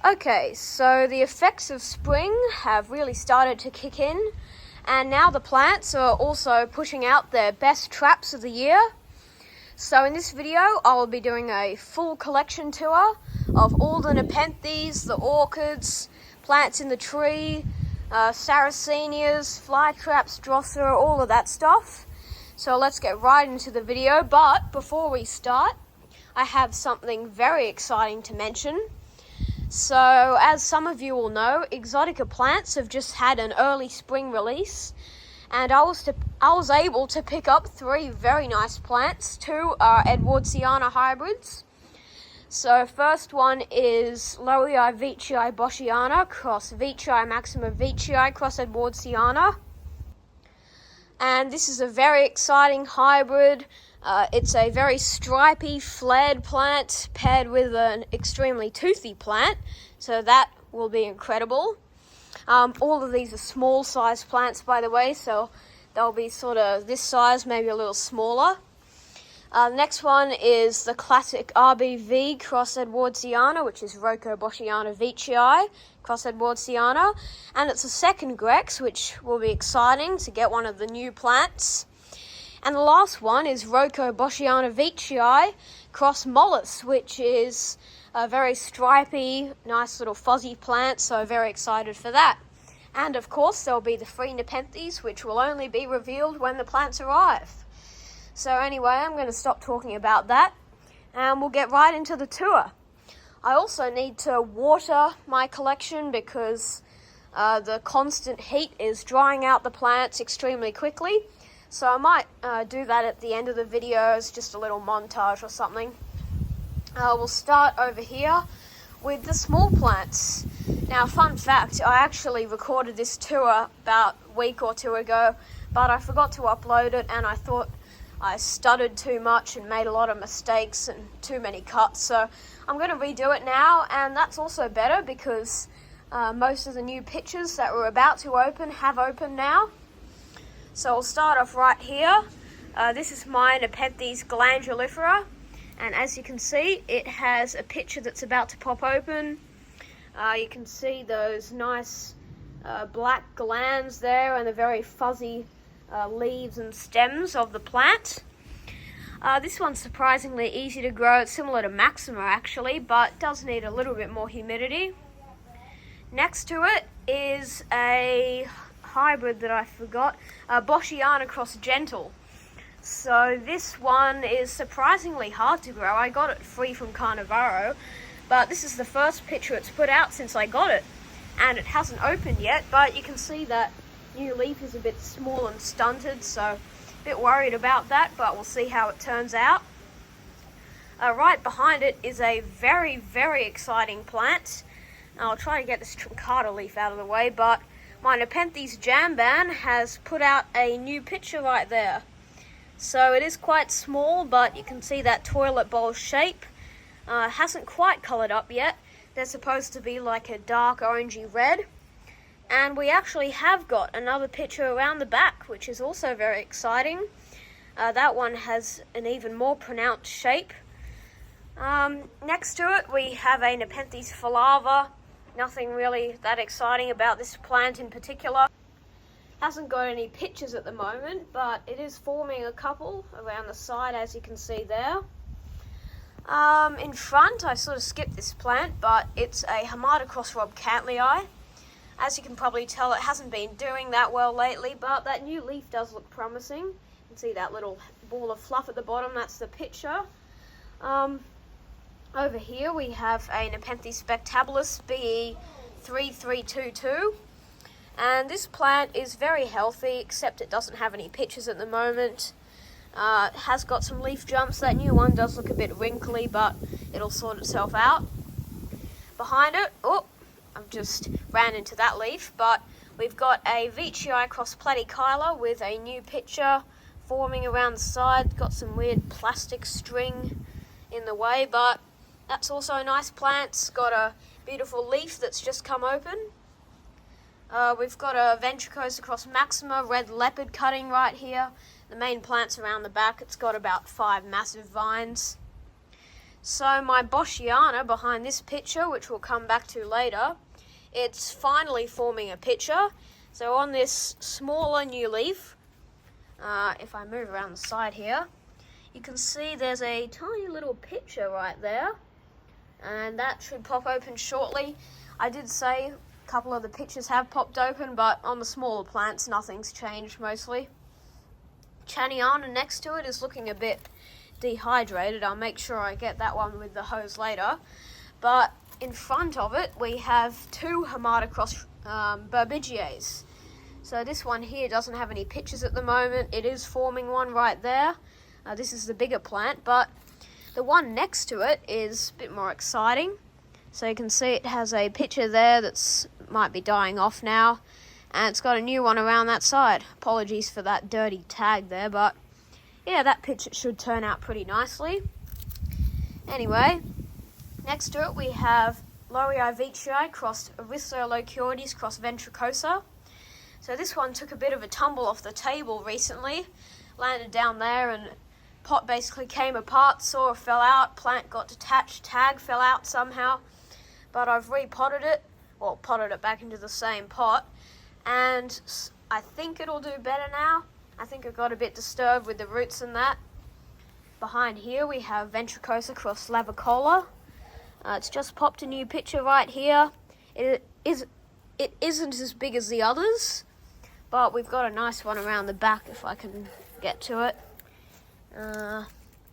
Okay, so the effects of spring have really started to kick in, and now the plants are also pushing out their best traps of the year. So in this video, I'll be doing a full collection tour of all the Nepenthes, the orchids, plants in the tree, Sarracenias, fly traps, Drosera, all of that stuff. So let's get right into the video, but before we start, I have something very exciting to mention. So, as some of you will know, Exotica Plants have just had an early spring release, and I was able to pick up 3 very nice plants. 2 are Edwardsiana hybrids. So, first one is Lowii Veitchii Boschiana cross Veitchii Maxima Veitchii cross Edwardsiana. And this is a very exciting hybrid. It's a very stripy, flared plant paired with an extremely toothy plant, so that will be incredible. All of these are small size plants, by the way, so they'll be sort of this size, maybe a little smaller. The next one is the classic RBV cross Edwardsiana, which is Rocco-Boschiana Veitchii cross Edwardsiana, and it's a second Grex, which will be exciting to get one of the new plants. And the last one is Rocco-Boschiana Veitchii cross Mollis, which is a very stripy, nice little fuzzy plant, so very excited for that. And of course, there'll be the 3 Nepenthes, which will only be revealed when the plants arrive. So anyway, I'm going to stop talking about that, and we'll get right into the tour. I also need to water my collection because the constant heat is drying out the plants extremely quickly. So I might do that at the end of the video as just a little montage or something. We'll start over here with the small plants. Now, fun fact, I actually recorded this tour about a week or 2 ago, but I forgot to upload it, and I thought I stuttered too much and made a lot of mistakes and too many cuts. So I'm going to redo it now, and that's also better because most of the new pictures that we're about to open have opened now. So we'll start off right here. This is my Nepenthes glandulifera, and as you can see, it has a picture that's about to pop open. You can see those nice black glands there and the very fuzzy leaves and stems of the plant. This one's surprisingly easy to grow. It's similar to Maxima actually, but does need a little bit more humidity. Next to it is a hybrid that I forgot, Boschiana cross Gentle. So this one is surprisingly hard to grow. I got it free from Carnivoro, but this is the first picture it's put out since I got it, and it hasn't opened yet, but you can see that new leaf is a bit small and stunted, so a bit worried about that, but we'll see how it turns out. Right behind it is a very, very exciting plant. I'll try to get this truncata leaf out of the way, but my Nepenthes Jamban has put out a new picture right there. So it is quite small, but you can see that toilet bowl shape. Hasn't quite coloured up yet. They're supposed to be like a dark orangey red. And we actually have got another picture around the back, which is also very exciting. That one has an even more pronounced shape. Next to it, we have a Nepenthes Falava. Nothing really that exciting about this plant in particular. Hasn't got any pictures at the moment, but it is forming a couple around the side, as you can see there. In front, I sort of skipped this plant, but it's a Hamada cross Rob Cantley. As you can probably tell, it hasn't been doing that well lately, but that new leaf does look promising. You can see that little ball of fluff at the bottom, that's the picture. Over here we have a Nepenthes Spectabilis BE3322, and this plant is very healthy, except it doesn't have any pictures at the moment. It has got some leaf jumps. That new one does look a bit wrinkly, but it'll sort itself out. Behind it, I've just ran into that leaf, but we've got a Veitchii cross Platykyla with a new picture forming around the side. Got some weird plastic string in the way, but that's also a nice plant. It's got a beautiful leaf that's just come open. We've got a Ventricosa cross Maxima red leopard cutting right here. The main plant's around the back. It's got about 5 massive vines. So my Boschiana behind this picture, which we'll come back to later, it's finally forming a picture. So on this smaller new leaf, if I move around the side here, you can see there's a tiny little picture right there, and that should pop open shortly. I did say a couple of the pictures have popped open, but on the smaller plants nothing's changed mostly. Chaniana next to it is looking a bit dehydrated. I'll make sure I get that one with the hose later. But in front of it we have two Haematocross Burbigiaes. So this one here doesn't have any pictures at the moment. It is forming one right there. This is the bigger plant, but the one next to it is a bit more exciting. So you can see it has a picture there that's might be dying off now, and it's got a new one around that side. Apologies for that dirty tag there, but yeah, that picture should turn out pretty nicely. Anyway, next to it we have Laurii veitchii crossed Erythrolochiordes cross ventricosa. So this one took a bit of a tumble off the table recently, landed down there, and pot basically came apart, soil fell out, plant got detached, tag fell out somehow. But I've repotted it, well, potted it back into the same pot, and I think it'll do better now. I think it got a bit disturbed with the roots and that. Behind here we have ventricosa cross lavicola. It's just popped a new picture right here. It isn't as big as the others, but we've got a nice one around the back if I can get to it.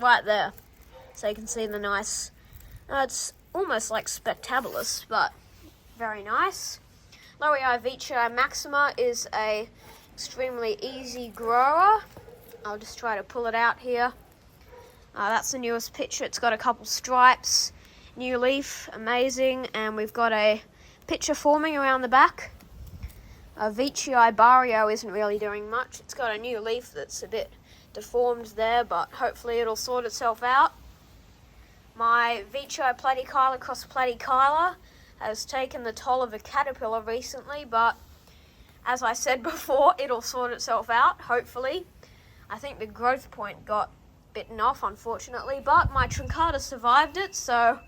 Right there. So you can see the nice, it's almost like spectabulous, but very nice. Laurii veitchii maxima is a extremely easy grower. I'll just try to pull it out here. That's the newest picture. It's got a couple stripes, new leaf, amazing, and we've got a picture forming around the back. Veitchii barrio isn't really doing much. It's got a new leaf that's a bit deformed there, but hopefully it'll sort itself out. My Veitchii platykyla cross platykyla has taken the toll of a caterpillar recently, but as I said before, it'll sort itself out, hopefully. I think the growth point got bitten off, unfortunately, but my truncata survived it, so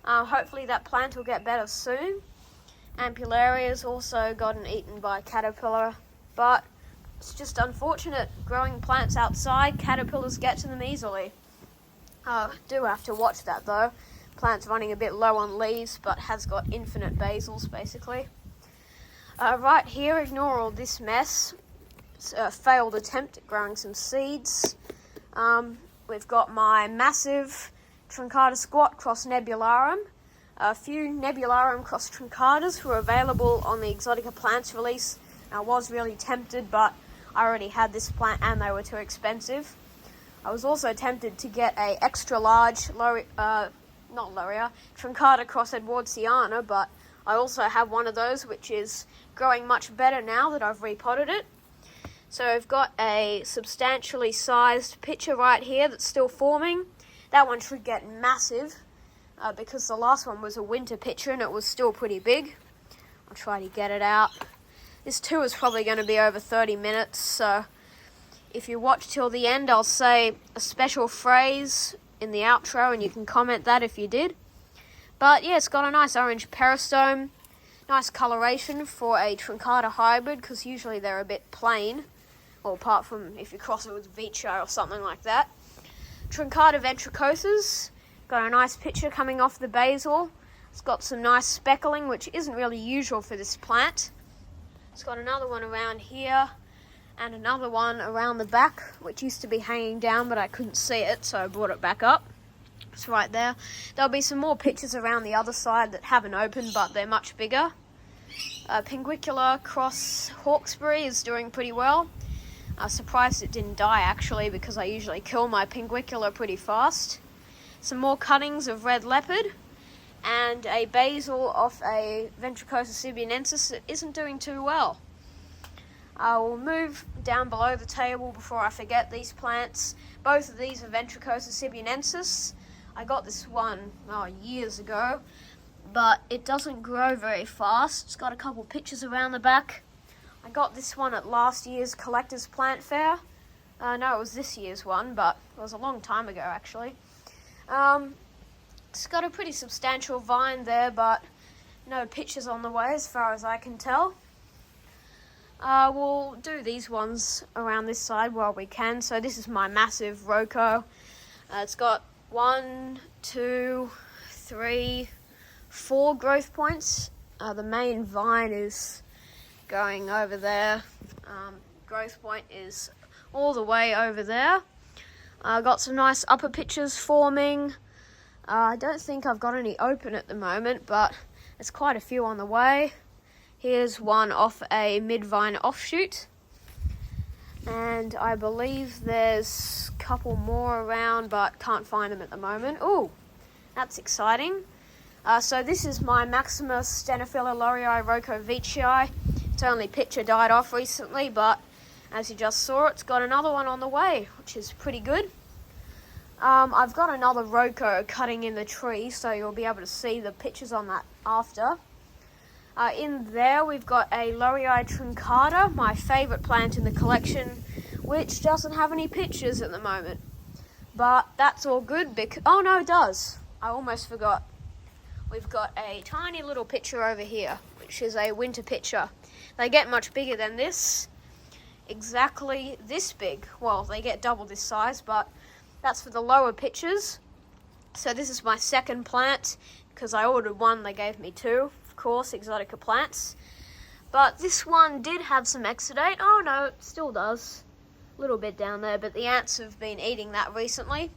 hopefully that plant will get better soon. Ampularia's also gotten eaten by a caterpillar, but it's just unfortunate. Growing plants outside, caterpillars get to them easily. Do have to watch that though. Plant's running a bit low on leaves, but has got infinite basils basically. Right here, ignore all this mess. It's a failed attempt at growing some seeds. We've got my massive truncata squat cross nebularum. A few nebularum cross truncatas were available on the Exotica Plants release. I was really tempted, but I already had this plant and they were too expensive. I was also tempted to get a extra large truncata cross Edwardsiana, but I also have one of those which is growing much better now that I've repotted it. So I've got a substantially sized pitcher right here that's still forming. That one should get massive because the last one was a winter pitcher and it was still pretty big. I'll try to get it out. This too is probably going to be over 30 minutes, so if you watch till the end, I'll say a special phrase in the outro and you can comment that if you did. But yeah, it's got a nice orange peristome, nice coloration for a truncata hybrid because usually they're a bit plain, or apart from if you cross it with veitchii or something like that. Truncata ventricosas, got a nice picture coming off the basal. It's got some nice speckling, which isn't really usual for this plant. It's got another one around here and another one around the back, which used to be hanging down, but I couldn't see it, so I brought it back up. It's right there. There'll be some more pictures around the other side that haven't opened, but they're much bigger. Pinguicula cross Hawkesbury is doing pretty well. I'm surprised it didn't die, actually, because I usually kill my Pinguicula pretty fast. Some more cuttings of red leopard, and a basal off a Ventricosa sibianensis that isn't doing too well. I will move down below the table before I forget these plants. Both of these are Ventricosa sibianensis. I got this one years ago, but it doesn't grow very fast. It's got a couple pictures around the back. I got this one at last year's Collector's Plant Fair. No, it was this year's one, but it was a long time ago actually. It's got a pretty substantial vine there, but no pictures on the way as far as I can tell. We'll do these ones around this side while we can. So this is my massive Roko. It's got 1, 2, 3, 4 growth points. The main vine is going over there. Growth point is all the way over there. Got some nice upper pitches forming. I don't think I've got any open at the moment, but there's quite a few on the way. Here's one off a mid-vine offshoot. And I believe there's a couple more around, but can't find them at the moment. Ooh, that's exciting. So this is my Maximus Stenophila Laurii Roko Veitchii. Its only picture died off recently, but as you just saw, it's got another one on the way, which is pretty good. I've got another Roko cutting in the tree, so you'll be able to see the pictures on that after. In there, we've got a Laurii truncata, my favourite plant in the collection, which doesn't have any pictures at the moment. But that's all good because... Oh, no, it does. I almost forgot. We've got a tiny little picture over here, which is a winter picture. They get much bigger than this. Exactly this big. Well, they get double this size, but that's for the lower pictures. So this is my second plant, because I ordered one, they gave me two. Of course, Exotica plants. But this one did have some exudate. Oh no, it still does. A little bit down there, but the ants have been eating that recently.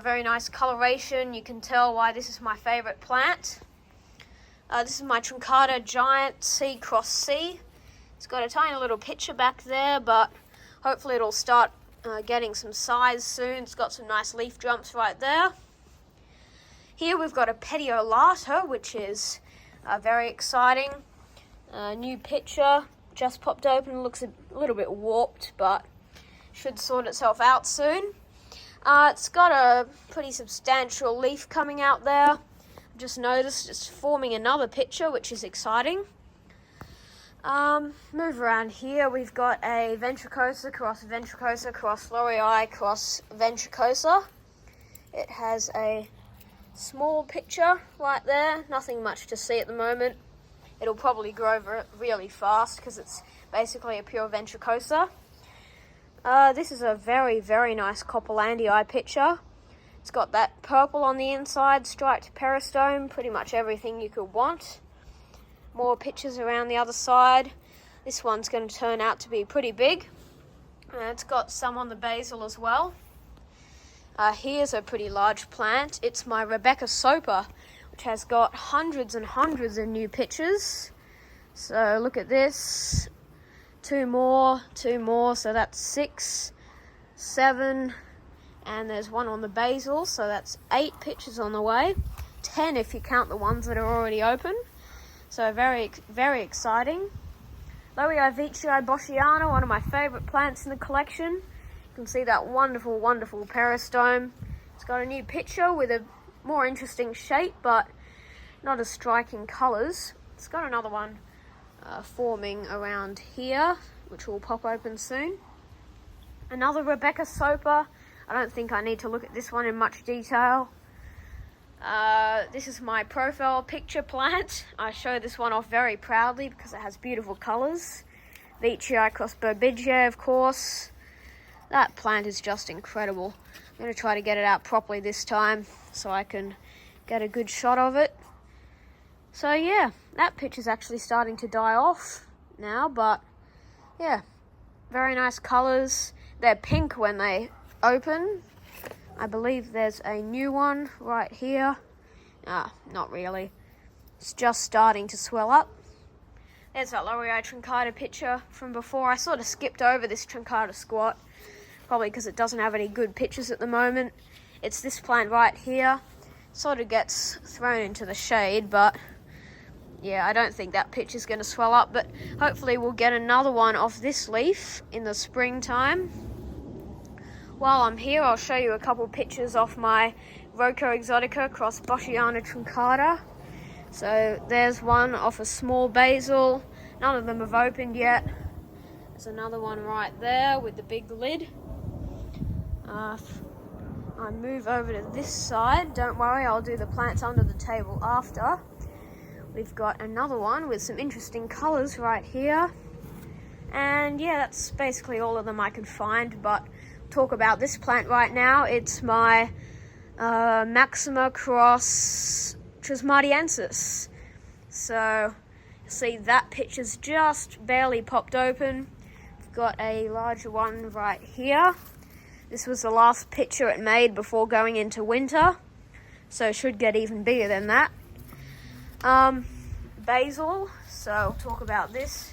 Very nice coloration. You can tell why this is my favourite plant. This is my truncata giant C cross C. It's got a tiny little picture back there, but hopefully it'll start getting some size soon. It's got some nice leaf jumps right there. Here we've got a petiolata, which is very exciting. New picture, just popped open, looks a little bit warped, but should sort itself out soon. It's got a pretty substantial leaf coming out there. I've just noticed it's forming another picture, which is exciting. Move around here, we've got a ventricosa cross Laurii cross ventricosa. It has a small picture right there, nothing much to see at the moment. It'll probably grow really fast because it's basically a pure ventricosa. This is a very, very nice Copelandii picture. It's got that purple on the inside, striped peristome, pretty much everything you could want. More pictures around the other side. This one's going to turn out to be pretty big. It's got some on the basil as well. Here's a pretty large plant. It's my Rebecca Soper, which has got hundreds and hundreds of new pictures. So look at this. Two more, so that's 6, 7, and there's one on the basil, so that's 8 pictures on the way. 10 if you count the ones that are already open. So very, very exciting. Laurii Veitchii Boschiana, one of my favourite plants in the collection. You can see that wonderful, wonderful peristome. It's got a new picture with a more interesting shape, but not as striking colours. It's got another one forming around here, which will pop open soon. Another Rebecca Soper. I don't think I need to look at this one in much detail. This is my profile picture plant. I show this one off very proudly because it has beautiful colours. Veitchii cross Burbigia, of course. That plant is just incredible. I'm going to try to get it out properly this time so I can get a good shot of it. So yeah, that picture's actually starting to die off now, but yeah, very nice colours. They're pink when they open. I believe there's a new one right here. Not really. It's just starting to swell up. There's that Laurii truncata picture from before. I sort of skipped over this truncata squat, probably because it doesn't have any good pictures at the moment. It's this plant right here. Sort of gets thrown into the shade, but yeah, I don't think that picture's going to swell up, but hopefully we'll get another one off this leaf in the springtime. While I'm here, I'll show you a couple pictures off my Roko Exotica cross Boschiana truncata. So there's one off a small basil. None of them have opened yet. There's another one right there with the big lid. I move over to this side. Don't worry, I'll do the plants under the table after. We've got another one with some interesting colours right here. And yeah, that's basically all of them I could find, but talk about this plant right now. It's my Maxima cross Trismardiensis. So, see that picture's just barely popped open. We've got a larger one right here. This was the last picture it made before going into winter, so it should get even bigger than that. Basil, so I'll talk about this.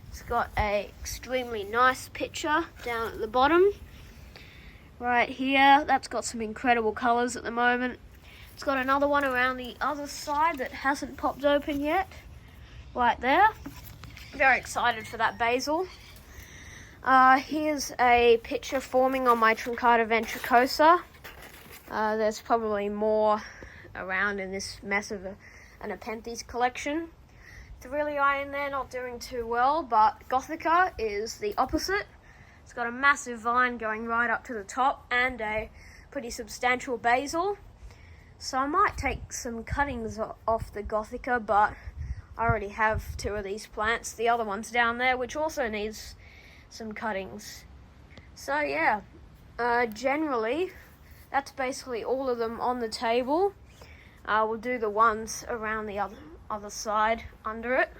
It's got a extremely nice picture down at the bottom. Right here, that's got some incredible colours at the moment. It's got another one around the other side that hasn't popped open yet. Right there. Very excited for that basil. Here's a picture forming on my Truncata ventricosa. There's probably more around in this mess of a Nepenthes collection. Thrillii in there, not doing too well, but Gothica is the opposite. It's got a massive vine going right up to the top and a pretty substantial basil. So I might take some cuttings off the Gothica, but I already have 2 of these plants. The other one's down there, which also needs some cuttings. So yeah, generally, that's basically all of them on the table. We'll do the ones around the other side under it.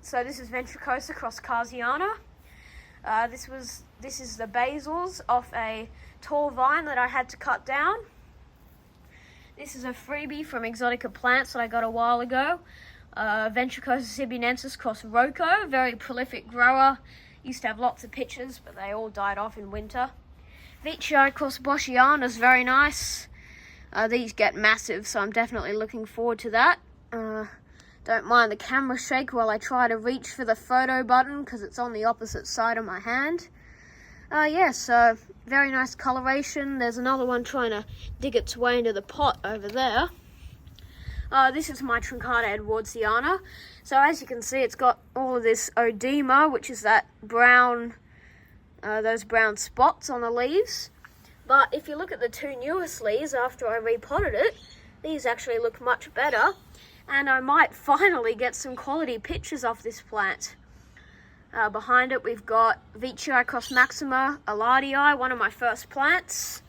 So this is Ventricosa cross Carsiana. This is the basils off a tall vine that I had to cut down. This is a freebie from Exotica Plants that I got a while ago. Ventricosa sibionensis cross Rocco, very prolific grower. Used to have lots of pictures, but they all died off in winter. Veitchii cross Boschiana is very nice. These get massive, so I'm definitely looking forward to that. Don't mind the camera shake while I try to reach for the photo button because it's on the opposite side of my hand. Yeah, so very nice coloration. There's another one trying to dig its way into the pot over there. This is my Truncata edwardsiana. So as you can see, it's got all of this oedema, which is that brown, those brown spots on the leaves. But if you look at the 2 newest leaves after I repotted it, these actually look much better. And I might finally get some quality pictures off this plant. Behind it we've got Veitchii cross Maxima Alardii, one of my first plants.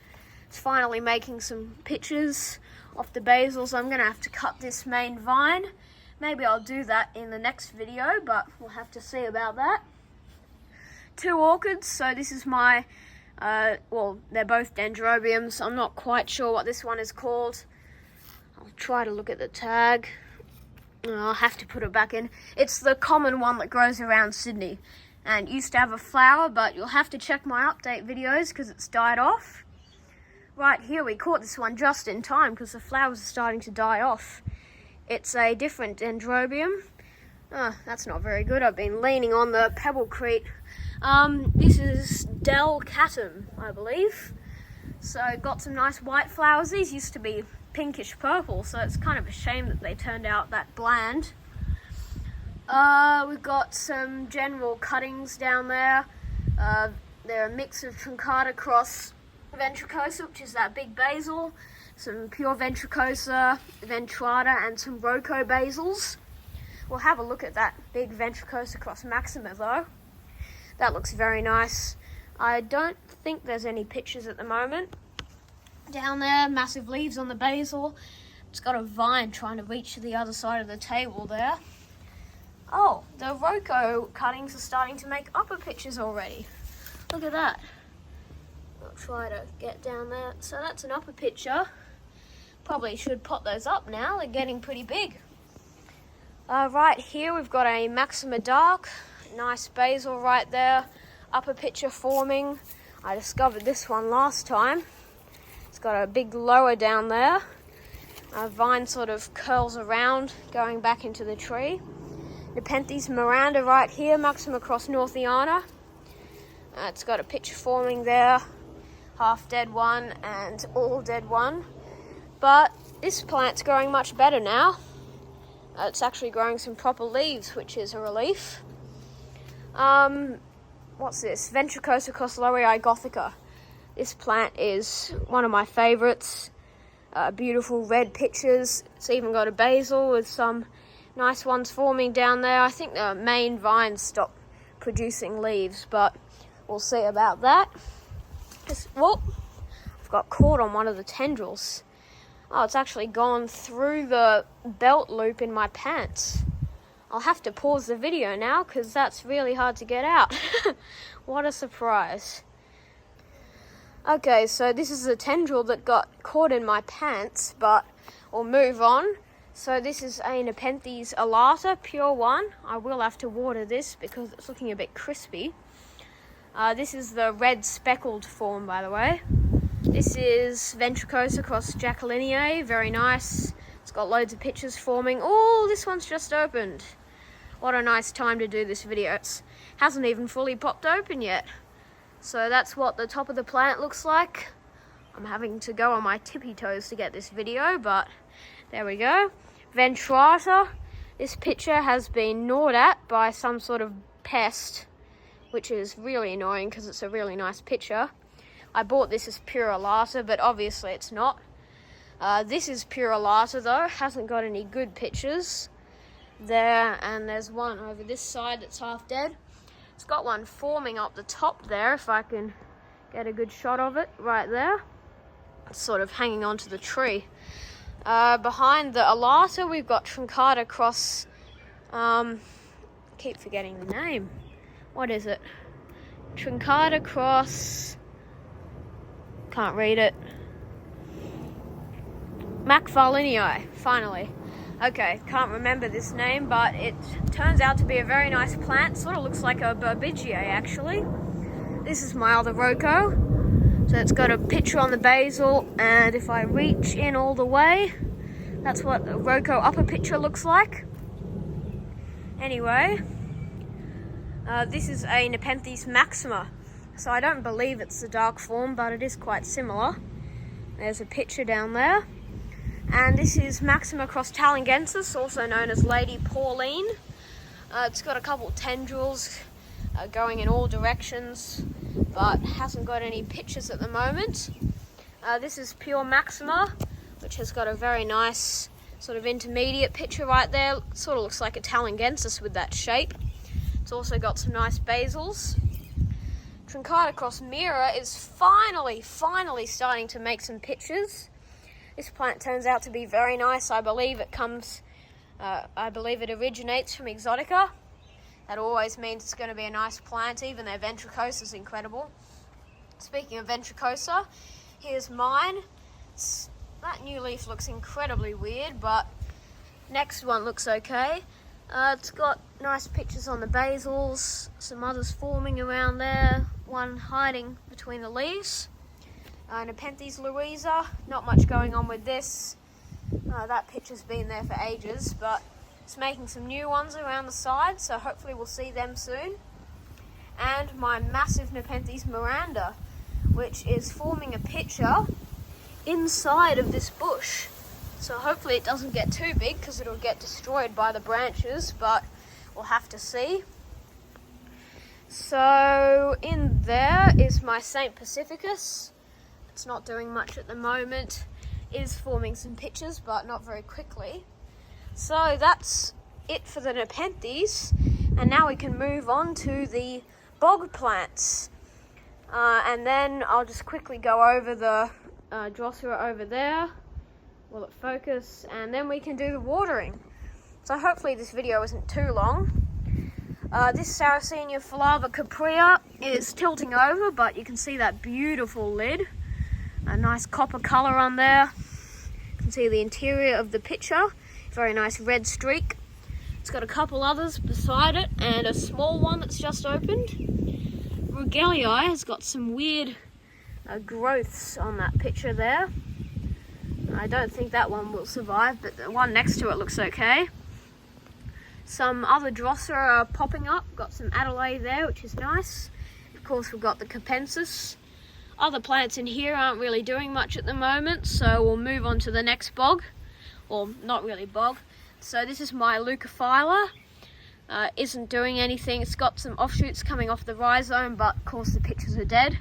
It's finally making some pictures off the basils. I'm going to have to cut this main vine. Maybe I'll do that in the next video, but we'll have to see about that. 2 orchids, so this is my, well, they're both dendrobiums. I'm not quite sure what this one is called. I'll try to look at the tag. I'll have to put it back in. It's the common one that grows around Sydney and used to have a flower, but you'll have to check my update videos because it's died off. Right here, we caught this one just in time because the flowers are starting to die off. It's a different dendrobium. That's not very good. I've been leaning on the pebblecrete. This is Delcatum, I believe. So got some nice white flowers. These used to be pinkish purple, so it's kind of a shame that they turned out that bland. We've got some general cuttings down there. They're a mix of Truncata cross ventricosa, which is that big basil, some pure ventricosa, ventrata, and some Rocco basils. We'll have a look at that big ventricosa cross Maxima though. That looks very nice. I don't think there's any pictures at the moment. Down there, massive leaves on the basil. It's got a vine trying to reach to the other side of the table there. Oh, the Rocco cuttings are starting to make upper pictures already. Look at that. I'll try to get down there. So that's an upper picture. Probably should pot those up now. They're getting pretty big. Right here we've got a Maxima Dark. Nice basil right there. Upper picture forming. I discovered this one last time. It's got a big lower down there. A vine sort of curls around, going back into the tree. Nepenthes Miranda right here, Maxima cross Northiana. It's got a picture forming there. Half dead one and all dead one. But this plant's growing much better now. It's actually growing some proper leaves, which is a relief. What's this? Ventricosa cross Laurii Gothica. This plant is one of my favorites. Beautiful red pitchers. It's even got a basil with some nice ones forming down there. I think the main vines stopped producing leaves, but we'll see about that. Well, I've got caught on one of the tendrils. Oh, it's actually gone through the belt loop in my pants. I'll have to pause the video now because that's really hard to get out. What a surprise. Okay, so this is a tendril that got caught in my pants, but we'll move on. So this is a Nepenthes alata, pure one. I will have to water this because it's looking a bit crispy. This is the red speckled form, by the way. This is Ventricosa cross Jacquelineae, very nice. It's got loads of pitchers forming. Oh, this one's just opened. What a nice time to do this video. It hasn't even fully popped open yet. So that's what the top of the plant looks like. I'm having to go on my tippy toes to get this video, but there we go. Ventrata. This pitcher has been gnawed at by some sort of pest, which is really annoying because it's a really nice pitcher. I bought this as pure alata, but obviously it's not. This is pure alata though, hasn't got any good pitchers. There, and there's one over this side that's half dead. It's got one forming up the top there, if I can get a good shot of it, right there. It's sort of hanging onto the tree. Behind the alata, we've got Truncata cross, keep forgetting the name. What is it? Truncata cross, can't read it. McFarlaneae, finally. Okay, can't remember this name, but it turns out to be a very nice plant. Sort of looks like a Burbigiae, actually. This is my other Rocco. So it's got a pitcher on the basil, and if I reach in all the way, that's what the Rocco upper pitcher looks like. Anyway, this is a Nepenthes maxima. So I don't believe it's the dark form, but it is quite similar. There's a pitcher down there. And this is Maxima cross Talingensis, also known as Lady Pauline. It's got a couple tendrils going in all directions, but hasn't got any pitchers at the moment. This is pure Maxima, which has got a very nice sort of intermediate pitcher right there. It sort of looks like a Talingensis with that shape. It's also got some nice basils. Truncata cross Mira is finally starting to make some pitchers. This plant turns out to be very nice. I believe it originates from Exotica. That always means it's going to be a nice plant. Even their Ventricosa is incredible. Speaking of Ventricosa, here's mine. That new leaf looks incredibly weird, but next one looks okay. It's got nice pitchers on the basils, some others forming around there, one hiding between the leaves. Nepenthes Louisa, not much going on with this. That pitcher's been there for ages, but it's making some new ones around the side, so hopefully we'll see them soon. And my massive Nepenthes Miranda, which is forming a pitcher inside of this bush. So hopefully it doesn't get too big because it'll get destroyed by the branches, but we'll have to see. So in there is my St. Pacificus. It's not doing much at the moment. It is forming some pitchers, but not very quickly. So that's it for the Nepenthes. And now we can move on to the bog plants. And then I'll just quickly go over the Drosera over there. Will it focus? And then we can do the watering. So hopefully this video isn't too long. This Sarracenia Flava Caprea is tilting over, but you can see that beautiful lid. A nice copper colour on there. You can see the interior of the pitcher. Very nice red streak. It's got a couple others beside it and a small one that's just opened. Rugelii has got some weird growths on that pitcher there. I don't think that one will survive, but the one next to it looks okay. Some other Drosera are popping up. Got some Adelaide there, which is nice. Of course, we've got the Capensis. Other plants in here aren't really doing much at the moment, so we'll move on to the next bog. Well, not really bog. So this is my Leucophylla. Isn't doing anything. It's got some offshoots coming off the rhizome, but of course the pitchers are dead.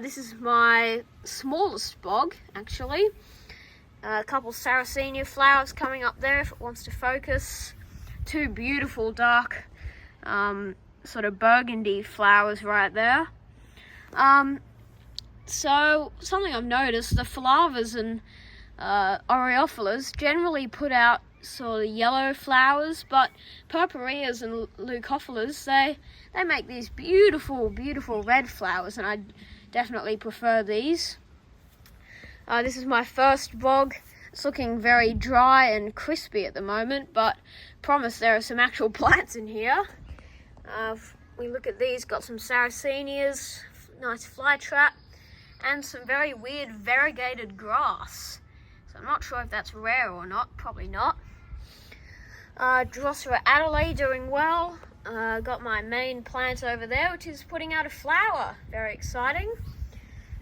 This is my smallest bog, actually. A couple Sarracenia flowers coming up there if it wants to focus. Two beautiful dark sort of burgundy flowers right there. So something I've noticed, the Philavas and Aureophilas generally put out sort of yellow flowers, but Purpureas and Leucophilas, they make these beautiful, beautiful red flowers, and I definitely prefer these. This is my first bog. It's looking very dry and crispy at the moment, but promise there are some actual plants in here. If we look at these, got some Sarracenias, nice fly trap, and some very weird variegated grass. So I'm not sure if that's rare or not, probably not. Drosera Adelaide doing well. Got my main plant over there, which is putting out a flower. Very exciting.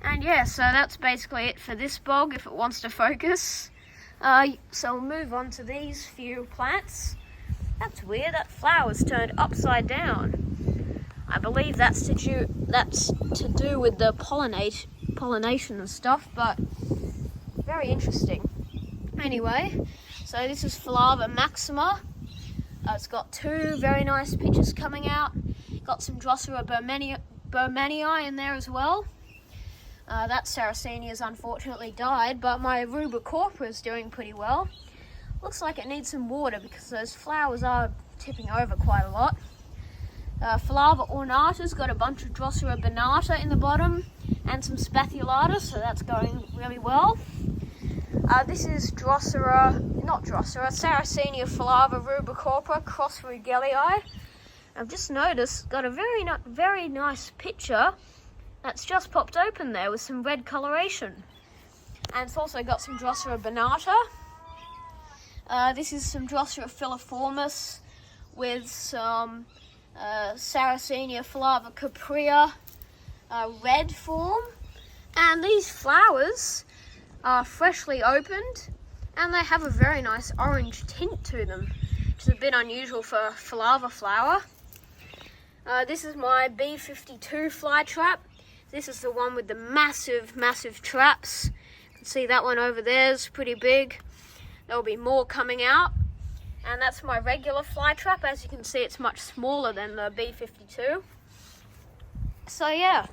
And yeah, so that's basically it for this bog if it wants to focus. So we'll move on to these few plants. That's weird, that flower's turned upside down. I believe that's to do with the pollination and stuff, but very interesting. Anyway, so this is Philava maxima. It's got two very nice pictures coming out. Got some Drosera Bermanii in there as well. That Sarracenia has unfortunately died, but my Rubicorpora is doing pretty well. Looks like it needs some water because those flowers are tipping over quite a lot. Philava ornata's got a bunch of Drosera Benata in the bottom and some Spathulata, so that's going really well. This is Sarracenia Philava Rubicorpora cross Rugelii. I've just noticed, got a very nice picture that's just popped open there with some red coloration. And it's also got some Drosera Benata. This is some Drosera filiformis with some Sarracenia Philava Caprea red form. And these flowers are freshly opened and they have a very nice orange tint to them, which is a bit unusual for a Philava flower. This is my B52 fly trap. This is the one with the massive traps. You can see that one over there is pretty big. There'll be more coming out. And that's my regular fly trap. As you can see, it's much smaller than the B52. So yeah,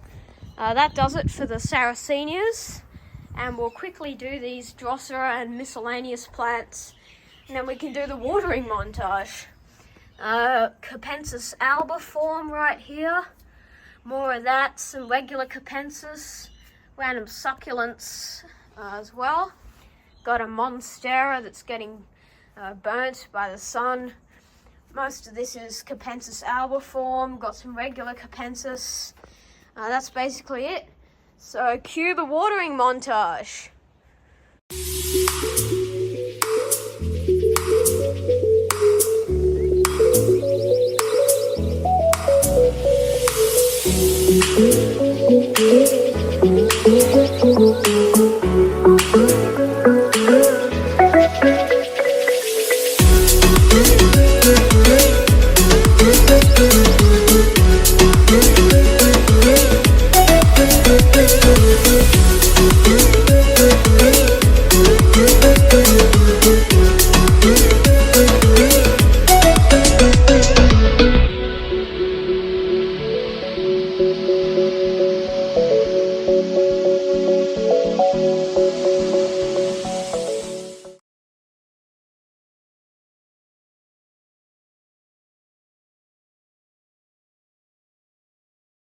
that does it for the Sarracenias. And we'll quickly do these Drosera and miscellaneous plants. And then we can do the watering montage. Capensis alba form right here. More of that, some regular Capensis, random succulents as well. Got a Monstera that's getting burnt by the sun. Most of this is Capensis alba form. Got some regular Capensis. That's basically it. So cue the watering montage.